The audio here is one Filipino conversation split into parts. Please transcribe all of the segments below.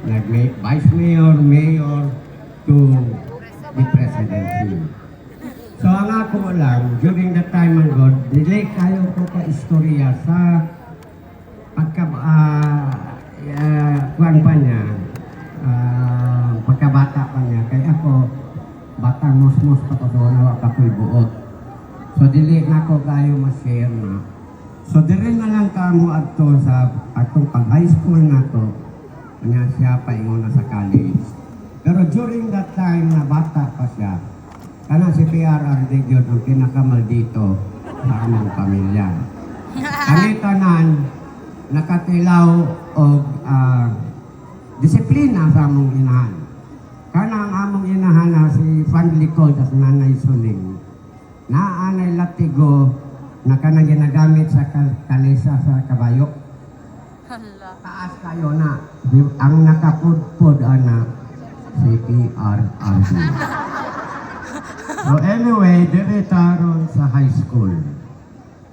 Vice Mayor, Mayor, to the presidency. So ang ako lang, during the time ng God, dili kayo ko ka-istorya sa kuwan pa niya, pagkabata pa niya. Kaya ako, batang mos-mos pa ko doon, nawa ka ko'y buot. So dili na ko kayo ma-share na. So dili na lang kamo adto sa atong pag-high school na to, kanya siya paingon na sa college. Pero during that time na bata pa siya, kana si PRRD yun ang pinakamaldito sa among pamilya. Kami tanan, nakatilaw o disiplina sa among inahan. Kana ang among inahan na si Fanlikod at Nanay Suling, naanay latigo na kanang ginagamit sa kalesa sa kabayo. Taas kayo na. Ang nakapudpud na si PRRD. So anyway, direta ron sa high school.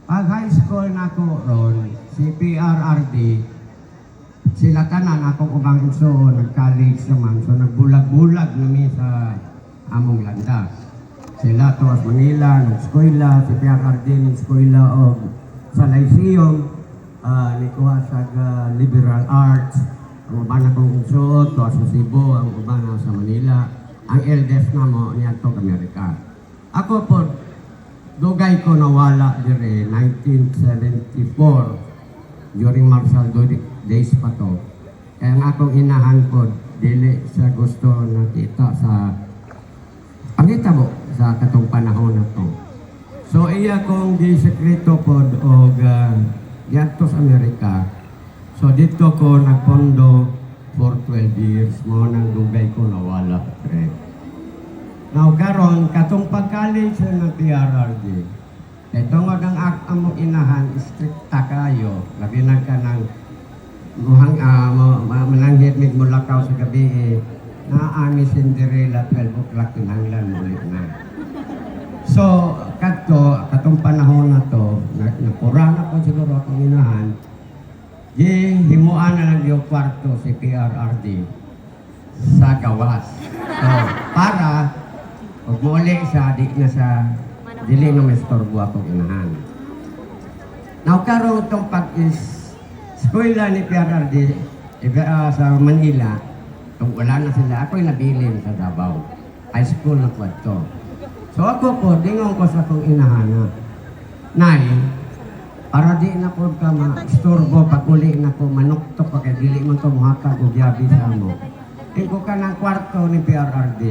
Pag high school na ko ron, si PRRD, sila tanan akong ubang igsoon, nag-college naman. So nagbulag-bulag namin sa among landas. Sila to as Manila, nag-eskwela, si PRRD nag-eskwela o sa Lyceum, nikuha sa liberal arts. Ang uban akong igsoon, to sa Cebu, ang uban sa Manila. Ang eldest na mo niya to Amerika. Ako po, dugay ko nawala dire 1974 during martial days pa to. Kaya ang akong inahan po, dili sa gusto nakita sa pangita mo sa katong panahon na to. So iya kong gisekreto po og yadto sa Amerika. So dito ko nagpondo for 12 years mo nang dugay ko nawala. Now karon katong pag-college ng PRRD, ito nga ang among inahan strikta kayo, labi na ka ng mananghit mig mulakaw sa gabi naami Cinderella 12 o'clock kinahanglan ulit na. So katong panahon na to, napura na po siguro akong inahan, himuan na lang yung kwarto si PRRD sa gawas. So, para pag muli siya, di na sa dili na may storbo akong inahan. Now, karoon itong pag-eskwela ni PRRD sa Manila, kung wala na sila, ako'y nabilin sa Davao. High school na po ito. So ako po, dingon ko sa akong inahan na, Nay, para di na po ka ma-storbo, pag-uli na po, manuktok pa kaya dili mo ito muhatag o giyabi sa mo. Tingko ka ng kwarto ni PRRD,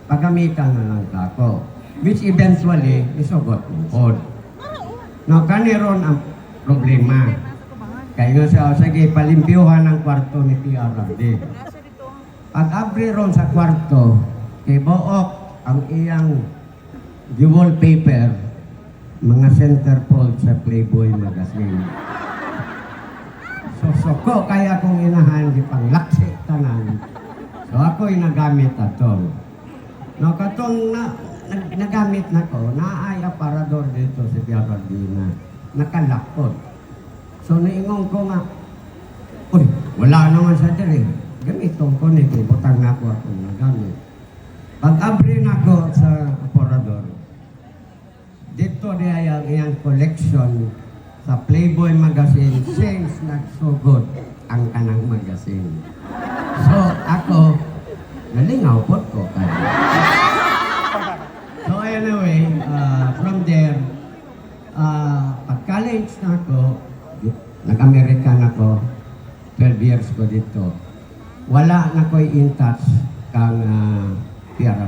pagamitan na lang ako. Which eventually, isugot mo po. Now, kaniron ang problema. Kaya nga siya, sige, palimpiyuhan ang kwarto ni PRRD. Pag-abri ron sa kwarto, ibuok ang iyang wallpaper, mga centerfold sa Playboy magazine. So ko kaya kong inahan di panglaksi tanan. So ako'y nagamit ato. No, katong nagamit na ko, naay aparador dito si PRRD na nakalakot. So niingon ko nga, uy, wala naman sa dire. Gamiton ko nito, butang na ko akong nagamit. Pag-abri na ko sa aparador, dito niya ang iyang collection sa Playboy magazine since nagsugod ang kanang magazine. So ako, nalingaw po ko kaya. So anyway, from there, pag-college na ako, nag-American ako, 12 years ko dito. Wala na ko'y in touch kang PRRD.